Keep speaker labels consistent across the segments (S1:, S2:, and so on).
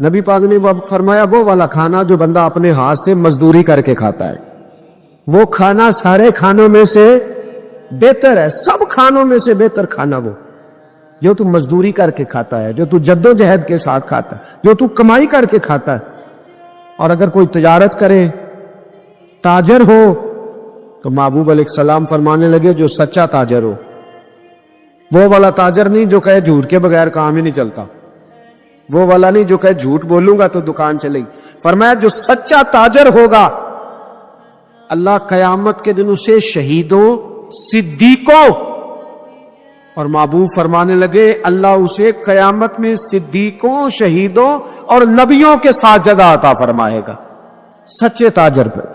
S1: نبی پاک نے فرمایا وہ والا کھانا جو بندہ اپنے ہاتھ سے مزدوری کر کے کھاتا ہے، وہ کھانا سارے کھانوں میں سے بہتر ہے، سب کھانوں میں سے بہتر کھانا وہ جو تو مزدوری کر کے کھاتا ہے، جو تو جد و جہد کے ساتھ کھاتا ہے، جو تو کمائی کر کے کھاتا ہے۔ اور اگر کوئی تجارت کرے، تاجر ہو، تو محبوب علیہ السلام فرمانے لگے جو سچا تاجر ہو، وہ والا تاجر نہیں جو کہے جھوٹ کے بغیر کام ہی نہیں چلتا، وہ والا نہیں جو کہے جھوٹ بولوں گا تو دکان چلے گی۔ فرمایا جو سچا تاجر ہوگا اللہ قیامت کے دن اسے شہیدوں، صدیقوں، اور محبوب فرمانے لگے اللہ اسے قیامت میں صدیقوں، شہیدوں اور نبیوں کے ساتھ جگہ عطا فرمائے گا۔ سچے تاجر پر،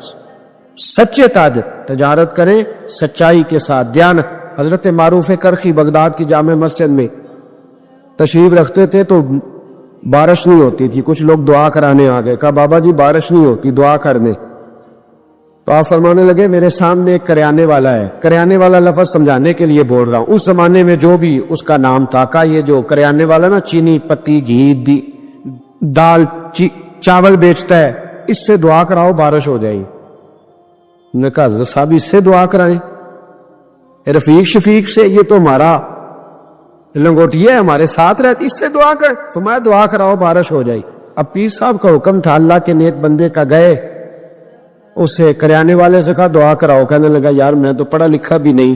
S1: سچے تاجر تجارت کریں سچائی کے ساتھ، دیانت۔ حضرت معروف کرخی بغداد کی جامع مسجد میں تشریف رکھتے تھے تو بارش نہیں ہوتی تھی، کچھ لوگ دعا کرانے آ گئے، کہا بابا جی بارش نہیں ہوتی، دعا کرنے۔ تو آپ فرمانے لگے میرے سامنے ایک کریانے والا ہے، کریانے والا لفظ سمجھانے کے لیے بول رہا ہوں، اس زمانے میں جو بھی اس کا نام تھا، کہ یہ جو کریانے والا نا چینی، پتی، گھی، دال، چاول بیچتا ہے، اس سے دعا کراؤ بارش ہو جائے گی۔ نے کہا حضرت صاحب اس سے دعا کرائیں؟ رفیق شفیق سے، یہ تو ہمارا لنگوٹیا ہے، ہمارے ساتھ رہتی، اس سے دعا کر۔ فرمایا دعا کراؤ بارش ہو جائے۔ اب پیر صاحب کا حکم تھا، اللہ کے نیک بندے کا، گئے اسے کریانے والے سے کہا دعا کراؤ۔ کہنے لگا یار میں تو پڑھا لکھا بھی نہیں،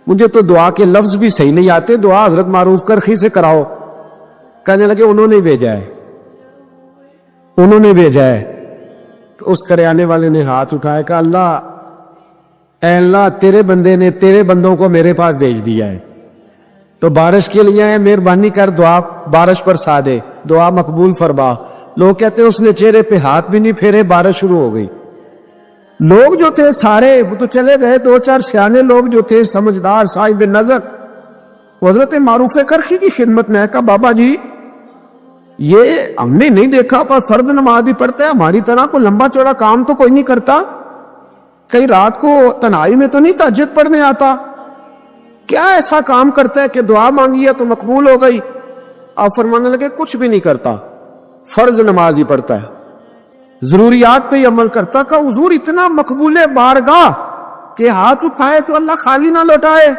S1: مجھے تو دعا کے لفظ بھی صحیح نہیں آتے، دعا حضرت معروف کرخی سے کراؤ۔ کہنے لگے انہوں نے بھیجا ہے، انہوں نے بھیجا ہے۔ تو اس کریانے والے نے ہاتھ اٹھایا، کہا اللہ، اے اللہ تیرے بندے نے تیرے بندوں کو میرے پاس بھیج دیا ہے، تو بارش کے لیے ہے، مہربانی کر دعا بارش برسا دے، دعا مقبول فرما۔ لوگ کہتے ہیں اس نے چہرے پہ ہاتھ بھی نہیں پھیرے، بارش شروع ہو گئی۔ لوگ جو تھے سارے وہ تو چلے گئے، دو چار سیانے لوگ جو تھے سمجھدار صاحب نظر، وہ حضرت معروف کرخی کی خدمت میں کہا بابا جی یہ ہم نے نہیں دیکھا پر فرض نماز بھی پڑھتا ہے، ہماری طرح کو لمبا چوڑا کام تو کوئی نہیں کرتا، کئی رات کو تنہائی میں تو نہیں تہجد پڑھنے آتا، کیا ایسا کام کرتا ہے کہ دعا مانگی ہے تو مقبول ہو گئی؟ آپ فرمانے لگے کچھ بھی نہیں کرتا، فرض نماز ہی پڑھتا ہے، ضروریات پہ ہی عمل کرتا۔ کہ حضور اتنا مقبول بارگاہ کہ ہاتھ اٹھائے تو اللہ خالی نہ لوٹائے؟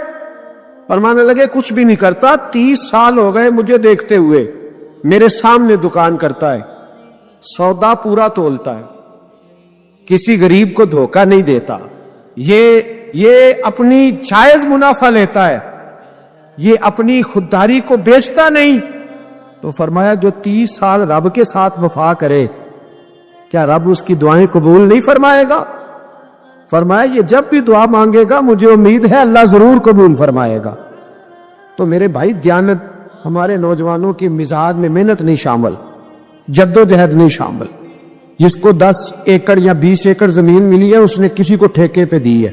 S1: فرمانے لگے کچھ بھی نہیں کرتا، 30 سال ہو گئے مجھے دیکھتے ہوئے، میرے سامنے دکان کرتا ہے، سودا پورا تولتا ہے، کسی غریب کو دھوکہ نہیں دیتا، یہ اپنی جائز منافع لیتا ہے، یہ اپنی خودداری کو بیچتا نہیں۔ تو فرمایا جو 30 سال رب کے ساتھ وفا کرے کیا رب اس کی دعائیں قبول نہیں فرمائے گا؟ فرمایا یہ جب بھی دعا مانگے گا مجھے امید ہے اللہ ضرور قبول فرمائے گا۔ تو میرے بھائی دیانت ہمارے نوجوانوں کی مزاج میں محنت نہیں شامل، جد و جہد نہیں شامل۔ جس کو 10 ایکڑ یا 20 ایکڑ زمین ملی ہے اس نے کسی کو ٹھیکے پہ دی ہے،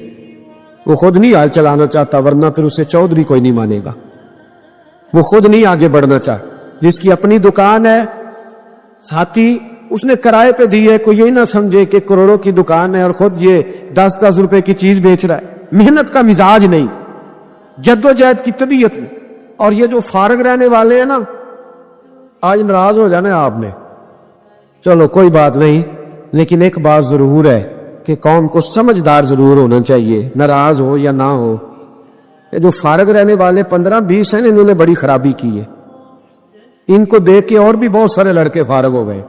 S1: وہ خود نہیں حال چلانا چاہتا، ورنہ پھر اسے چودھری کوئی نہیں مانے گا، وہ خود نہیں آگے بڑھنا چاہتا۔ جس کی اپنی دکان ہے ساتھی اس نے کرائے پہ دی ہے، کوئی یہی نہ سمجھے کہ کروڑوں کی دکان ہے اور خود یہ 10 روپے کی چیز بیچ رہا ہے۔ محنت کا مزاج نہیں، جد و جہد کی طبیعت میں۔ اور یہ جو فارغ رہنے والے ہیں نا، آج ناراض ہو جانا آپ نے، چلو کوئی بات نہیں، لیکن ایک بات ضرور ہے کہ قوم کو سمجھدار ضرور ہونا چاہیے، ناراض ہو یا نہ ہو۔ یہ جو فارغ رہنے والے 15-20 ہیں انہوں نے بڑی خرابی کی ہے، ان کو دیکھ کے اور بھی بہت سارے لڑکے فارغ ہو گئے۔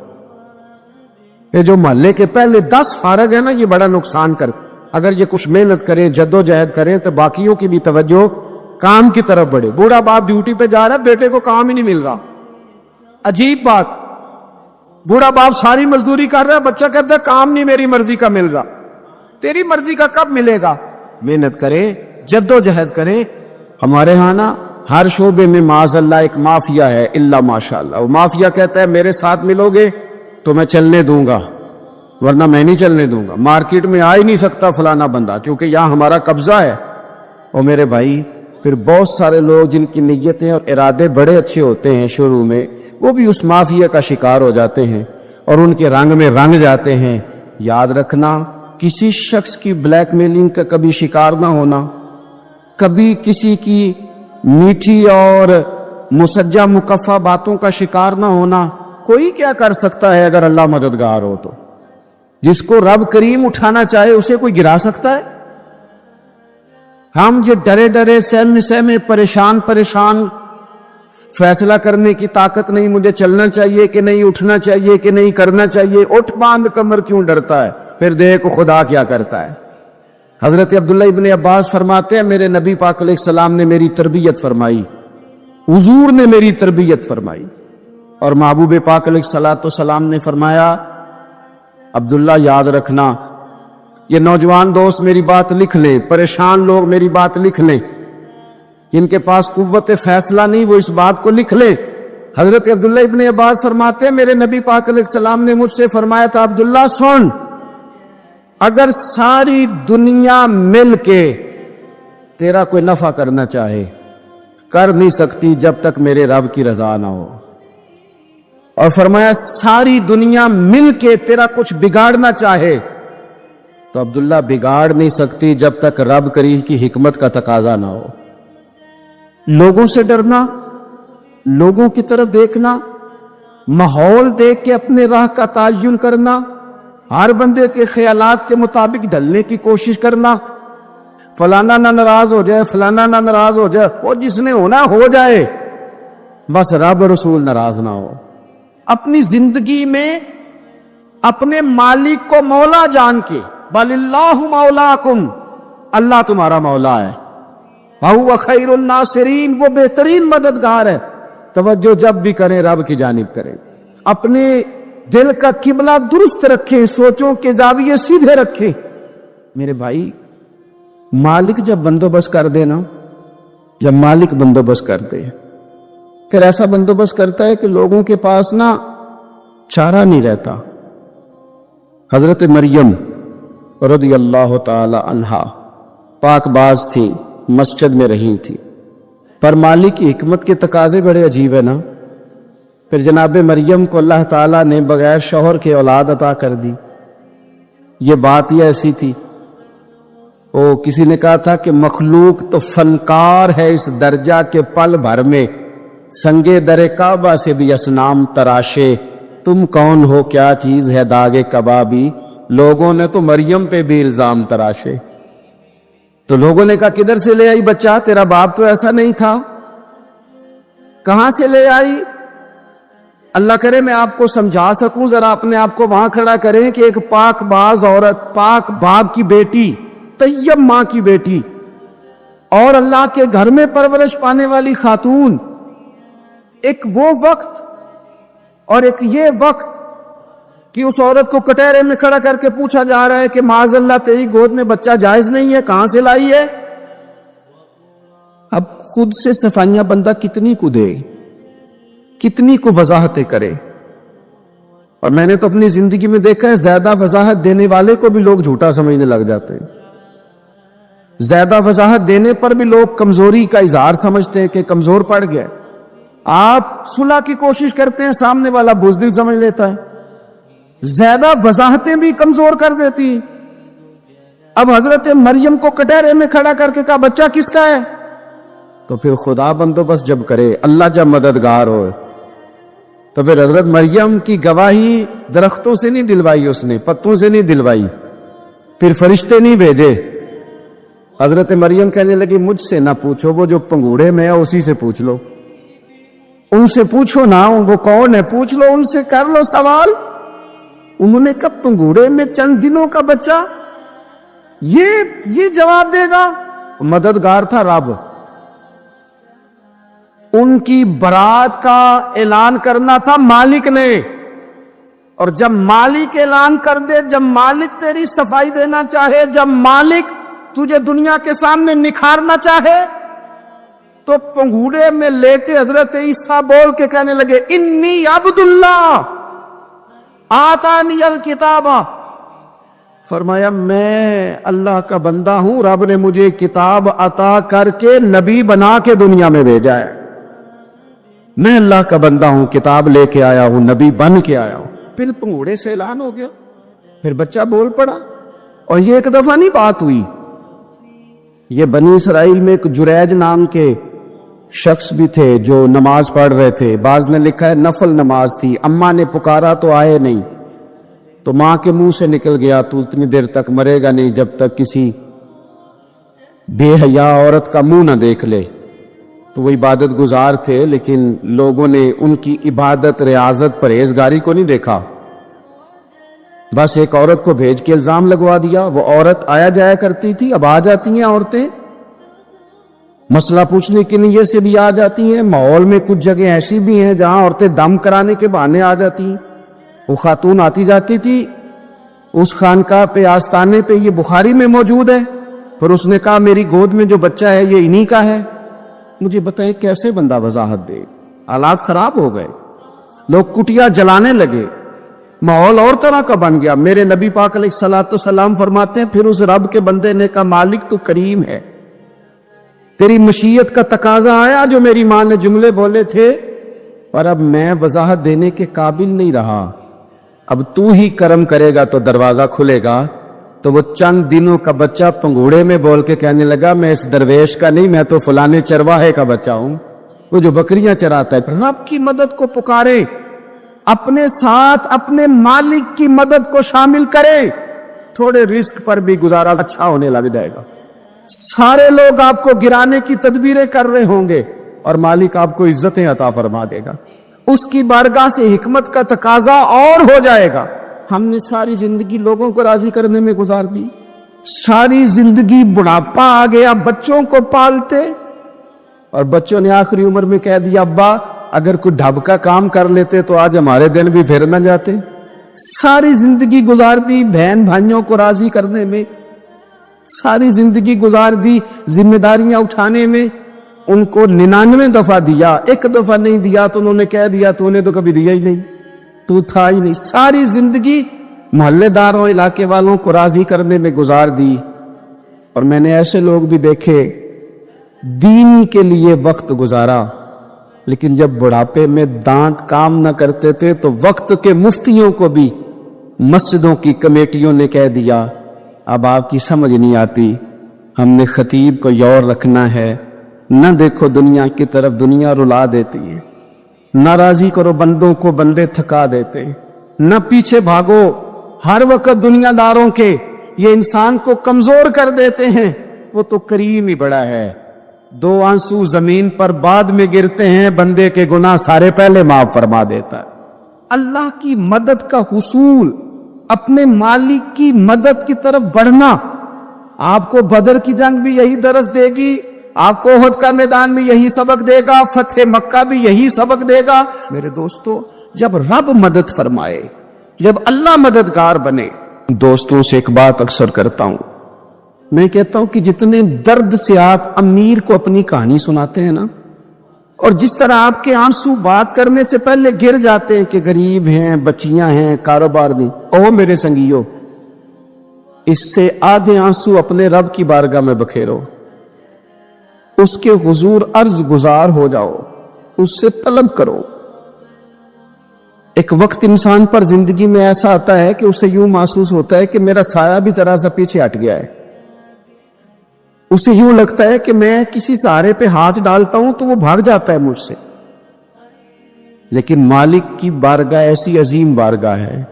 S1: یہ جو محلے کے پہلے 10 فارغ ہیں نا، یہ بڑا نقصان کر، اگر یہ کچھ محنت کریں، جد و جہد کریں تو باقیوں کی بھی توجہ کام کی طرف بڑھے۔ بوڑھا باپ ڈیوٹی پہ جا رہا ہے، بیٹے کو کام ہی نہیں مل رہا، عجیب بات، بوڑھا باپ ساری مزدوری کر رہا ہے، بچہ کہتا ہے کام نہیں میری مرضی کا مل رہا۔ تیری مرضی کا کب ملے گا؟ محنت کریں، جد و جہد کریں۔ ہمارے ہاں نا ہر شعبے میں معاذ اللہ ایک مافیا ہے، الا ماشاءاللہ، وہ مافیا کہتا ہے میرے ساتھ ملو گے تو میں چلنے دوں گا، ورنہ میں نہیں چلنے دوں گا، مارکیٹ میں آ ہی نہیں سکتا فلانا بندہ کیونکہ یہاں ہمارا قبضہ ہے۔ اور میرے بھائی پھر بہت سارے لوگ جن کی نیتیں اور ارادے بڑے اچھے ہوتے ہیں شروع میں، وہ بھی اس مافیا کا شکار ہو جاتے ہیں اور ان کے رنگ میں رنگ جاتے ہیں۔ یاد رکھنا کسی شخص کی بلیک میلنگ کا کبھی شکار نہ ہونا، کبھی کسی کی میٹھی اور مسجع مکفہ باتوں کا شکار نہ ہونا،
S2: کوئی کیا کر سکتا ہے اگر اللہ مددگار ہو تو؟ جس کو رب کریم اٹھانا چاہے اسے کوئی گرا سکتا ہے؟ ہم یہ ڈرے ڈرے سہمے سہمے پریشان پریشان فیصلہ کرنے کی طاقت نہیں، مجھے چلنا چاہیے کہ نہیں، اٹھنا چاہیے کہ نہیں، کرنا چاہیے، اٹھ باندھ کمر کیوں ڈرتا ہے؟ پھر دیکھ خدا کیا کرتا ہے۔ حضرت عبداللہ ابن عباس فرماتے ہیں میرے نبی پاک علیہ السلام نے میری تربیت فرمائی، حضور نے میری تربیت فرمائی، اور محبوب پاک علیہ السلام نے فرمایا عبداللہ یاد رکھنا، یہ نوجوان دوست میری بات لکھ لیں، پریشان لوگ میری بات لکھ لیں، جن کے پاس قوت فیصلہ نہیں وہ اس بات کو لکھ لیں۔ حضرت عبداللہ ابن عباس فرماتے ہیں میرے نبی پاک علیہ السلام نے مجھ سے فرمایا تھا عبداللہ سن، اگر ساری دنیا مل کے تیرا کوئی نفع کرنا چاہے کر نہیں سکتی جب تک میرے رب کی رضا نہ ہو، اور فرمایا ساری دنیا مل کے تیرا کچھ بگاڑنا چاہے تو عبداللہ بگاڑ نہیں سکتی جب تک رب کریم کی حکمت کا تقاضا نہ ہو۔ لوگوں سے ڈرنا، لوگوں کی طرف دیکھنا، ماحول دیکھ کے اپنے راہ کا تعین کرنا، ہر بندے کے خیالات کے مطابق ڈھلنے کی کوشش کرنا، فلانا نہ ناراض ہو جائے، فلانا نہ ناراض ہو جائے، وہ جس نے ہونا ہو جائے، بس رب رسول ناراض نہ ہو۔ اپنی زندگی میں اپنے مالک کو مولا جان کے، بل اللہ مولاکم، اللہ تمہارا مولا ہے، وَهُوَ خَيْرُ النَّاصِرِينَ، وہ بہترین مددگار ہے۔ توجہ جب بھی کریں رب کی جانب کریں، اپنے دل کا قبلہ درست رکھیں، سوچوں کے زاویے سیدھے رکھیں۔ میرے بھائی مالک جب بندوبست کر دے نا، جب مالک بندوبست کر دے پھر ایسا بندوبست کرتا ہے کہ لوگوں کے پاس نا چارہ نہیں رہتا۔ حضرت مریم رضی اللہ تعالی عنہا پاک باز تھی، مسجد میں رہی تھی، پر مالک کی حکمت کے تقاضے بڑے عجیب ہے نا۔ پھر جناب مریم کو اللہ تعالیٰ نے بغیر شوہر کے اولاد عطا کر دی۔ یہ بات ہی ایسی تھی، کسی نے کہا تھا کہ مخلوق تو فنکار ہے اس درجہ کے پل بھر میں سنگے در کعبہ سے بھی اصنام تراشے، تم کون ہو کیا چیز ہے داغ کبابی، لوگوں نے تو مریم پہ بھی الزام تراشے۔ تو لوگوں نے کہا کدھر سے لے آئی بچہ، تیرا باپ تو ایسا نہیں تھا، کہاں سے لے آئی؟ اللہ کرے میں آپ کو سمجھا سکوں، ذرا اپنے آپ کو وہاں کھڑا کریں کہ ایک پاک باز عورت، پاک باپ کی بیٹی، طیب ماں کی بیٹی، اور اللہ کے گھر میں پرورش پانے والی خاتون، ایک وہ وقت اور ایک یہ وقت کہ اس عورت کو کٹہرے میں کھڑا کر کے پوچھا جا رہا ہے کہ معاذ اللہ تیری گود میں بچہ جائز نہیں ہے، کہاں سے لائی ہے؟ اب خود سے صفائیاں بندہ کتنی کو دے، کتنی کو وضاحتیں کرے۔ اور میں نے تو اپنی زندگی میں دیکھا ہے زیادہ وضاحت دینے والے کو بھی لوگ جھوٹا سمجھنے لگ جاتے ہیں، زیادہ وضاحت دینے پر بھی لوگ کمزوری کا اظہار سمجھتے ہیں کہ کمزور پڑ گیا۔ آپ صلح کی کوشش کرتے ہیں، سامنے والا بزدل سمجھ لیتا ہے، زیادہ وضاحتیں بھی کمزور کر دیتی ہیں۔ اب حضرت مریم کو کٹہرے میں کھڑا کر کے کہا بچہ کس کا ہے؟ تو پھر خدا بندوبست جب کرے، اللہ جب مددگار ہو، تو پھر حضرت مریم کی گواہی درختوں سے نہیں دلوائی، اس نے پتوں سے نہیں دلوائی، پھر فرشتے نہیں بھیجے۔ حضرت مریم کہنے لگی مجھ سے نہ پوچھو، وہ جو پنگوڑے میں ہے اسی سے پوچھ لو، ان سے پوچھو نا، وہ کون ہے پوچھ لو، ان سے کر لو سوال۔ انہوں نے کہا پنگوڑے میں چند دنوں کا بچہ، یہ جواب دے گا؟ مددگار تھا رب، ان کی برات کا اعلان کرنا تھا مالک نے، اور جب مالک اعلان کر دے، جب مالک تیری صفائی دینا چاہے، جب مالک تجھے دنیا کے سامنے نکھارنا چاہے، تو پنگوڑے میں لیٹے حضرت عیسیٰ بول کے کہنے لگے انی عبداللہ آتانی الکتاب، فرمایا میں اللہ کا بندہ ہوں، رب نے مجھے کتاب عطا کر کے نبی بنا کے دنیا میں بھیجا ہے، میں اللہ کا بندہ ہوں، کتاب لے کے آیا ہوں، نبی بن کے آیا ہوں۔ پھر پنگوڑے سے اعلان ہو گیا، پھر بچہ بول پڑا۔ اور یہ ایک دفعہ نہیں بات ہوئی، یہ بنی اسرائیل میں ایک جریج نام کے شخص بھی تھے جو نماز پڑھ رہے تھے، بعض نے لکھا ہے نفل نماز تھی، اماں نے پکارا تو آئے نہیں، تو ماں کے منہ سے نکل گیا تو اتنی دیر تک مرے گا نہیں جب تک کسی بے حیا عورت کا منہ نہ دیکھ لے۔ تو وہ عبادت گزار تھے، لیکن لوگوں نے ان کی عبادت، ریاضت، پرہیزگاری کو نہیں دیکھا، بس ایک عورت کو بھیج کے الزام لگوا دیا۔ وہ عورت آیا جایا کرتی تھی، اب آ جاتی ہیں عورتیں مسئلہ پوچھنے کی نیت سے بھی آ جاتی ہیں۔ ماحول میں کچھ جگہ ایسی بھی ہیں جہاں عورتیں دم کرانے کے بہانے آ جاتی ہیں۔ وہ خاتون آتی جاتی تھی اس خانقاہ پہ، آستانے پہ، یہ بخاری میں موجود ہے، پھر اس نے کہا میری گود میں جو بچہ ہے یہ انہی کا ہے۔ مجھے بتائیں کیسے بندہ وضاحت دے؟ حالات خراب ہو گئے، لوگ کٹیا جلانے لگے، ماحول اور طرح کا بن گیا۔ میرے نبی پاک علیہ الصلوۃ والسلام فرماتے ہیں پھر اس رب کے بندے نے کہا مالک تو کریم ہے، تیری مشیت کا تقاضا آیا جو میری ماں نے جملے بولے تھے، اور اب میں وضاحت دینے کے قابل نہیں رہا، اب تو ہی کرم کرے گا تو دروازہ کھلے گا۔ تو وہ چند دنوں کا بچہ پنگوڑے میں بول کے کہنے لگا میں اس درویش کا نہیں، میں تو فلانے چرواہے کا بچہ ہوں، وہ جو بکریاں چراتا ہے۔ رب کی مدد کو پکارے، اپنے ساتھ اپنے مالک کی مدد کو شامل کرے، تھوڑے رزق پر بھی گزارا اچھا ہونے لگ جائے گا۔ سارے لوگ آپ کو گرانے کی تدبیریں کر رہے ہوں گے اور مالک آپ کو عزتیں عطا فرما دے گا، اس کی بارگاہ سے حکمت کا تقاضا اور ہو جائے گا۔ ہم نے ساری زندگی لوگوں کو راضی کرنے میں گزار دی، ساری زندگی بڑھاپا آ گیا بچوں کو پالتے، اور بچوں نے آخری عمر میں کہہ دیا ابا اگر کوئی ڈھب کا کام کر لیتے تو آج ہمارے دن بھی پھر نہ جاتے۔ ساری زندگی گزار دی بہن بھائیوں کو راضی کرنے میں، ساری زندگی گزار دی ذمہ داریاں اٹھانے میں، ان کو 99 دفعہ دیا، ایک دفعہ نہیں دیا تو انہوں نے کہہ دیا تو نے تو کبھی دیا ہی نہیں، تو تھا ہی نہیں۔ ساری زندگی محلے داروں، علاقے والوں کو راضی کرنے میں گزار دی۔ اور میں نے ایسے لوگ بھی دیکھے دین کے لیے وقت گزارا، لیکن جب بڑھاپے میں دانت کام نہ کرتے تھے تو وقت کے مفتیوں کو بھی مسجدوں کی کمیٹیوں نے کہہ دیا اب آپ کی سمجھ نہیں آتی، ہم نے خطیب کو یور رکھنا ہے، نہ دیکھو دنیا کی طرف، دنیا رلا دیتی ہے، نہ راضی کرو بندوں کو، بندے تھکا دیتے، نہ پیچھے بھاگو ہر وقت دنیا داروں کے، یہ انسان کو کمزور کر دیتے ہیں۔ وہ تو کریم ہی بڑا ہے، 2 آنسو زمین پر بعد میں گرتے ہیں، بندے کے گناہ سارے پہلے معاف فرما دیتا ہے۔ اللہ کی مدد کا حصول، اپنے مالک کی مدد کی طرف بڑھنا، آپ کو بدر کی جنگ بھی یہی درس دے گی، آپ کو احد کا میدان بھی یہی سبق دے گا، فتح مکہ بھی یہی سبق دے گا۔ میرے دوستو جب رب مدد فرمائے، جب اللہ مددگار بنے، دوستوں سے ایک بات اکثر کرتا ہوں، میں کہتا ہوں کہ جتنے درد سے آپ امیر کو اپنی کہانی سناتے ہیں نا، اور جس طرح آپ کے آنسو بات کرنے سے پہلے گر جاتے ہیں کہ غریب ہیں، بچیاں ہیں، کاروبار نہیں، او میرے سنگیو، اس سے آدھے آنسو اپنے رب کی بارگاہ میں بکھیرو، اس کے حضور عرض گزار ہو جاؤ، اس سے طلب کرو۔ ایک وقت انسان پر زندگی میں ایسا آتا ہے کہ اسے یوں محسوس ہوتا ہے کہ میرا سایہ بھی ذرا سا پیچھے ہٹ گیا ہے، اسے یوں لگتا ہے کہ میں کسی سہارے پہ ہاتھ ڈالتا ہوں تو وہ بھاگ جاتا ہے مجھ سے۔ لیکن مالک کی بارگاہ ایسی عظیم بارگاہ ہے،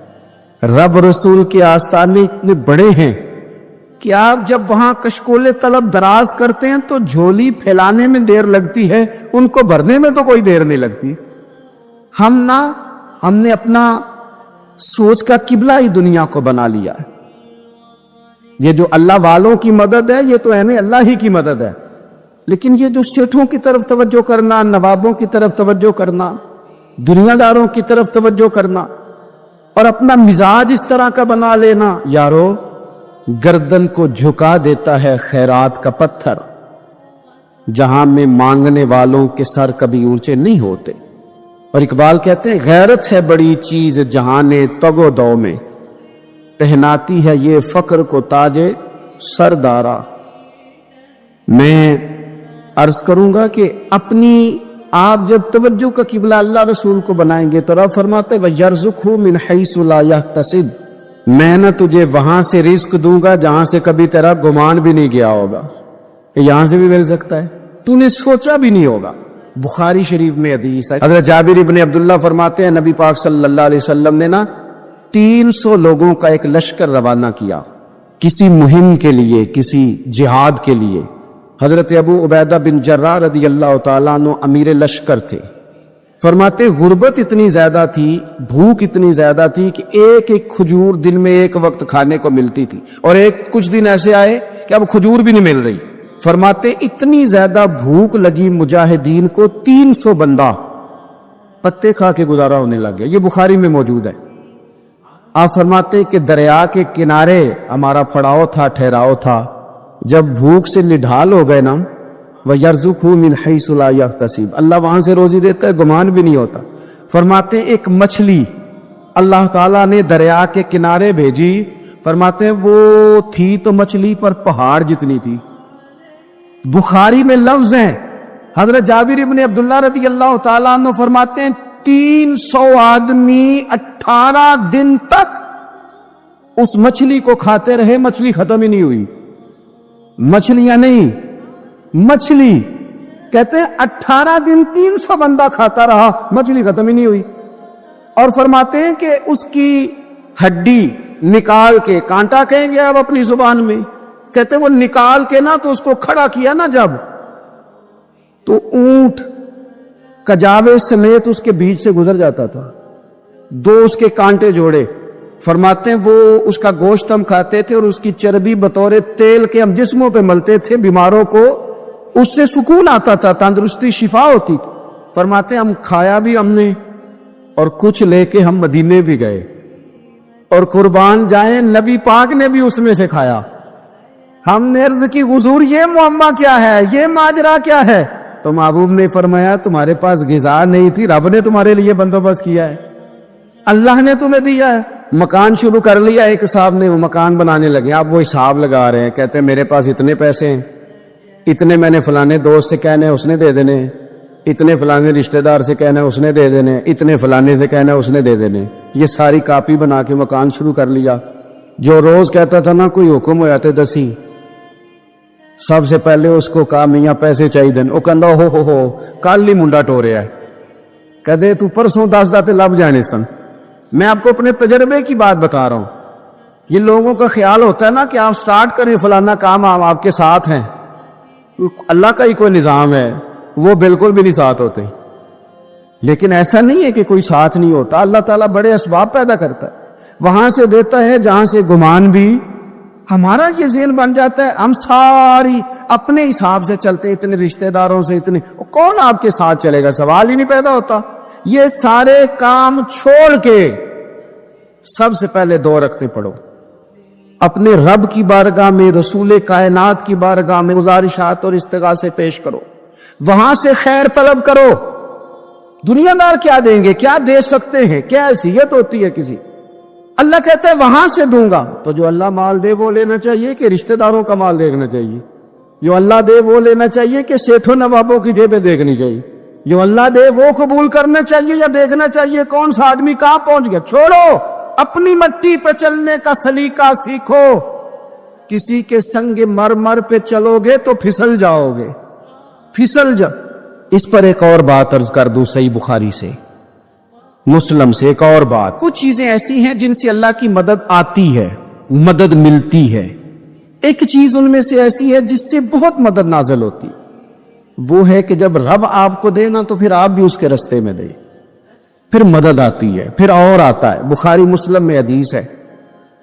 S2: رب رسول کے آستانے اتنے بڑے ہیں کہ آپ جب وہاں کشکول طلب دراز کرتے ہیں تو جھولی پھیلانے میں دیر لگتی ہے، ان کو بھرنے میں تو کوئی دیر نہیں لگتی۔ ہم نے اپنا سوچ کا قبلہ ہی دنیا کو بنا لیا ہے۔ یہ جو اللہ والوں کی مدد ہے یہ تو عین اللہ ہی کی مدد ہے، لیکن یہ جو سیٹھوں کی طرف توجہ کرنا، نوابوں کی طرف توجہ کرنا، دنیا داروں کی طرف توجہ کرنا، اور اپنا مزاج اس طرح کا بنا لینا، یارو گردن کو جھکا دیتا ہے خیرات کا پتھر، جہاں میں مانگنے والوں کے سر کبھی اونچے نہیں ہوتے۔ اور اقبال کہتے ہیں غیرت ہے بڑی چیز جہانے تگ و دو میں، پہناتی ہے یہ فقر کو تاج سردارا۔ میں عرض کروں گا کہ اپنی آپ جب توجہ کا قبلہ اللہ رسول کو بنائیں گے تو رب فرماتے ہیں وَيَرْزُقْهُ مِنْ حَيْثُ لَا يَحْتَسِبُ، میں نہ تجھے وہاں سے رزق دوں گا جہاں سے کبھی تیرا گمان بھی نہیں گیا ہوگا کہ یہاں سے بھی مل سکتا ہے، تو نے سوچا بھی نہیں ہوگا۔ بخاری شریف میں حدیث ہے، حضرت جابر ابن عبداللہ فرماتے ہیں نبی پاک صلی اللہ علیہ وسلم نے 300 لوگوں کا ایک لشکر روانہ کیا کسی مہم کے لیے، کسی جہاد کے لیے۔ حضرت ابو عبیدہ بن جراح رضی اللہ تعالیٰ عنہ امیر لشکر تھے۔ فرماتے غربت اتنی زیادہ تھی، بھوک اتنی زیادہ تھی کہ ایک ایک کھجور دن میں ایک وقت کھانے کو ملتی تھی، اور کچھ دن ایسے آئے کہ اب کھجور بھی نہیں مل رہی۔ فرماتے اتنی زیادہ بھوک لگی مجاہدین کو، 300 بندہ پتے کھا کے گزارا ہونے لگ گیا۔ یہ بخاری میں موجود ہے۔ آپ فرماتے کہ دریا کے کنارے ہمارا پڑاؤ تھا، ٹھہراؤ تھا۔ جب بھوک سے نڈھال ہو گئے نا، وَيَرْزُقْهُ مِنْ حَيْثُ لَا يَحْتَسِبُ، اللہ وہاں سے روزی دیتا ہے، گمان بھی نہیں ہوتا۔ فرماتے ایک مچھلی اللہ تعالیٰ نے دریا کے کنارے بھیجی، فرماتے وہ تھی تو مچھلی پر پہاڑ جتنی تھی۔ بخاری میں لفظ ہیں، حضرت جابر ابن عبداللہ رضی اللہ تعالیٰ عنہ فرماتے ہیں 300 آدمی 18 دن تک اس مچھلی کو کھاتے رہے، مچھلی ختم ہی نہیں ہوئی۔ مچھلیاں نہیں، مچھلی کہتے ہیں 18 دن 300 بندہ کھاتا رہا، مچھلی ختم ہی نہیں ہوئی۔ اور فرماتے ہیں کہ اس کی ہڈی نکال کے، کانٹا کہیں گے اب اپنی زبان میں، کہتے ہیں وہ نکال کے نا تو اس کو کھڑا کیا نا جب، تو اونٹ کجاوے سمیت اس کے بیچ سے گزر جاتا تھا، 2 اس کے کانٹے جوڑے۔ فرماتے ہیں وہ اس کا گوشت ہم کھاتے تھے اور اس کی چربی بطور تیل کے ہم جسموں پہ ملتے تھے، بیماروں کو اس سے سکون آتا تھا، تندرستی، شفا ہوتی تھی۔ فرماتے ہیں ہم کھایا بھی ہم نے، اور کچھ لے کے ہم مدینے بھی گئے، اور قربان جائیں نبی پاک نے بھی اس میں سے کھایا۔ ہم نے عرض کی حضور یہ معاملہ کیا ہے، یہ ماجرا کیا ہے؟ تو محبوب نے فرمایا تمہارے پاس غذا نہیں تھی، رب نے تمہارے لیے بندوبست کیا ہے، اللہ نے تمہیں دیا ہے۔ مکان شروع کر لیا، ایک صاحب نے وہ مکان بنانے لگے، آپ وہ حساب لگا رہے ہیں، کہتے ہیں میرے پاس اتنے پیسے ہیں، اتنے میں نے فلانے دوست سے کہنا ہے اس نے دے دینے، اتنے فلانے رشتہ دار سے کہنا ہے اس نے دے دینے، اتنے فلانے سے کہنا ہے اس نے دے دینے۔ یہ ساری کاپی بنا کے مکان شروع کر لیا۔ جو روز کہتا تھا نا کوئی حکم ہو جاتے دسی، سب سے پہلے اس کو کہا میاں پیسے چاہیے دن، وہ کہندا ہو کل ہی منڈا ٹوریا ہے، کہدے تو پرسوں 10 داتے لب جانے سن۔ میں آپ کو اپنے تجربے کی بات بتا رہا ہوں۔ یہ لوگوں کا خیال ہوتا ہے نا کہ آپ سٹارٹ کریں فلانا کام، آپ کے ساتھ ہیں، اللہ کا ہی کوئی نظام ہے، وہ بالکل بھی نہیں ساتھ ہوتے۔ لیکن ایسا نہیں ہے کہ کوئی ساتھ نہیں ہوتا، اللہ تعالیٰ بڑے اسباب پیدا کرتا ہے، وہاں سے دیتا ہے جہاں سے گمان بھی۔ ہمارا یہ ذہن بن جاتا ہے ہم ساری اپنے حساب سے چلتے، اتنے رشتہ داروں سے، اتنے، کون آپ کے ساتھ چلے گا؟ سوال ہی نہیں پیدا ہوتا۔ یہ سارے کام چھوڑ کے سب سے پہلے 2 رکعتیں پڑھو، اپنے رب کی بارگاہ میں، رسول کائنات کی بارگاہ میں گزارشات اور استغاثے پیش کرو، وہاں سے خیر طلب کرو۔ دنیا دار کیا دیں گے، کیا دے سکتے ہیں، کیا حیثیت ہوتی ہے کسی؟ اللہ کہتا ہے وہاں سے دوں گا۔ تو جو اللہ مال دے وہ لینا چاہیے کہ رشتہ داروں کا مال دیکھنا چاہیے؟ جو اللہ دے وہ لینا چاہیے کہ سیٹھوں نوابوں کی جیبیں دیکھنی چاہیے؟ جو اللہ دے وہ قبول کرنا چاہیے یا دیکھنا چاہیے کون سا آدمی کہاں پہنچ گیا؟ چھوڑو، اپنی مٹی پہ چلنے کا سلیقہ سیکھو۔ کسی کے سنگ مرمر پہ چلو گے تو پھسل جاؤ گے، پھسل جا۔ اس پر ایک اور بات عرض کر دوں، صحیح بخاری سے، مسلم سے ایک اور بات۔ کچھ چیزیں ایسی ہیں جن سے اللہ کی مدد آتی ہے، مدد ملتی ہے۔ ایک چیز ان میں سے ایسی ہے جس سے بہت مدد نازل ہوتی، وہ ہے کہ جب رب آپ کو دے نا تو پھر آپ بھی اس کے رستے میں دے، پھر مدد آتی ہے، پھر اور آتا ہے۔ بخاری مسلم میں حدیث ہے،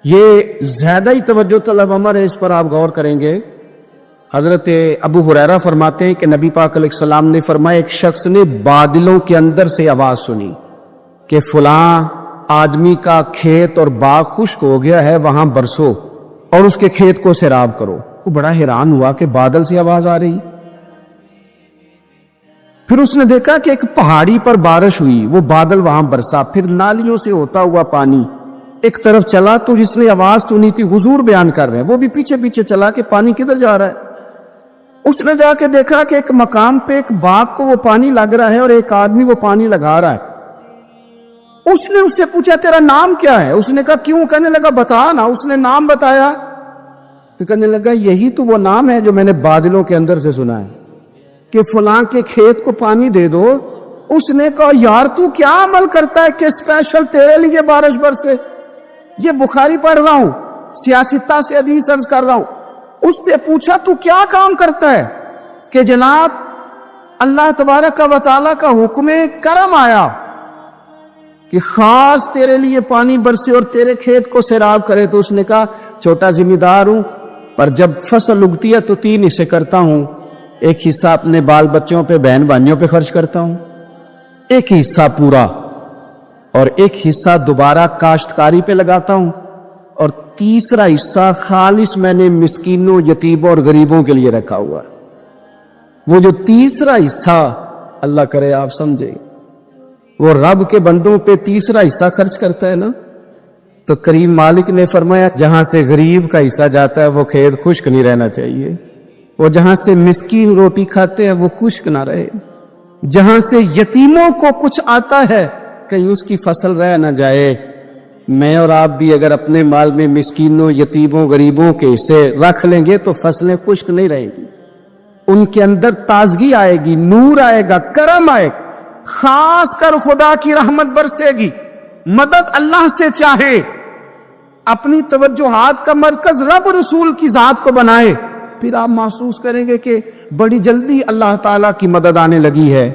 S2: یہ زیادہ ہی توجہ طلب امر ہے، اس پر آپ غور کریں گے۔ حضرت ابو ہریرہ فرماتے ہیں کہ نبی پاک علیہ السلام نے فرمایا ایک شخص نے بادلوں کے اندر سے آواز سنی کہ فلاں آدمی کا کھیت اور باغ خشک ہو گیا ہے، وہاں برسو اور اس کے کھیت کو سیراب کرو۔ وہ بڑا حیران ہوا کہ بادل سے آواز آ رہی۔ پھر اس نے دیکھا کہ ایک پہاڑی پر بارش ہوئی، وہ بادل وہاں برسا، پھر نالیوں سے ہوتا ہوا پانی ایک طرف چلا، تو جس نے آواز سنی تھی حضور بیان کر رہے ہیں، وہ بھی پیچھے پیچھے چلا کہ پانی کدھر جا رہا ہے۔ اس نے جا کے دیکھا کہ ایک مقام پہ ایک باغ کو وہ پانی لگ رہا ہے اور ایک آدمی وہ پانی لگا رہا ہے۔ اس نے اس سے پوچھا تیرا نام کیا ہے؟ اس نے کہا کیوں؟ کہنے لگا بتا نا۔ اس نے نام بتایا تو کہنے لگا یہی تو وہ نام ہے جو میں نے بادلوں کے اندر سے سنا ہے کہ فلاں کے کھیت کو پانی دے دو، اس نے کہا یار تو کیا عمل کرتا ہے کہ اسپیشل تیرے لیے بارش برسے؟ یہ بخاری پڑھ رہا ہوں، سیاستہ سے حدیث عرض کر رہا ہوں۔ اس سے پوچھا تو کیا کام کرتا ہے کہ جناب اللہ تبارک و تعالیٰ کا حکم کرم آیا کہ خاص تیرے لیے پانی برسے اور تیرے کھیت کو سیراب کرے، تو اس نے کہا چھوٹا ذمہ دار ہوں، پر جب فصل اگتی ہے تو 3 حصے کرتا ہوں، ایک حصہ اپنے بال بچوں پہ بہن بھائیوں پہ خرچ کرتا ہوں، ایک حصہ پورا، اور ایک حصہ دوبارہ کاشتکاری پہ لگاتا ہوں، اور تیسرا حصہ خالص میں نے مسکینوں، یتیموں اور غریبوں کے لیے رکھا ہوا ہے۔ وہ جو تیسرا حصہ اللہ کرے آپ سمجھے، وہ رب کے بندوں پہ تیسرا حصہ خرچ کرتا ہے نا، تو کریم مالک نے فرمایا جہاں سے غریب کا حصہ جاتا ہے وہ کھیت خشک نہیں رہنا چاہیے، وہ جہاں سے مسکین روٹی کھاتے ہیں وہ خشک نہ رہے، جہاں سے یتیموں کو کچھ آتا ہے کہیں اس کی فصل رہ نہ جائے۔ میں اور آپ بھی اگر اپنے مال میں مسکینوں، یتیموں، غریبوں کے حصے رکھ لیں گے تو فصلیں خشک نہیں رہیں گی، ان کے اندر تازگی آئے گی، نور آئے گا، کرم آئے گا، خاص کر خدا کی رحمت برسے گی، مدد اللہ سے چاہے، اپنی توجہات کا مرکز رب رسول کی ذات کو بنائے، پھر آپ محسوس کریں گے کہ بڑی جلدی اللہ تعالیٰ کی مدد آنے لگی ہے۔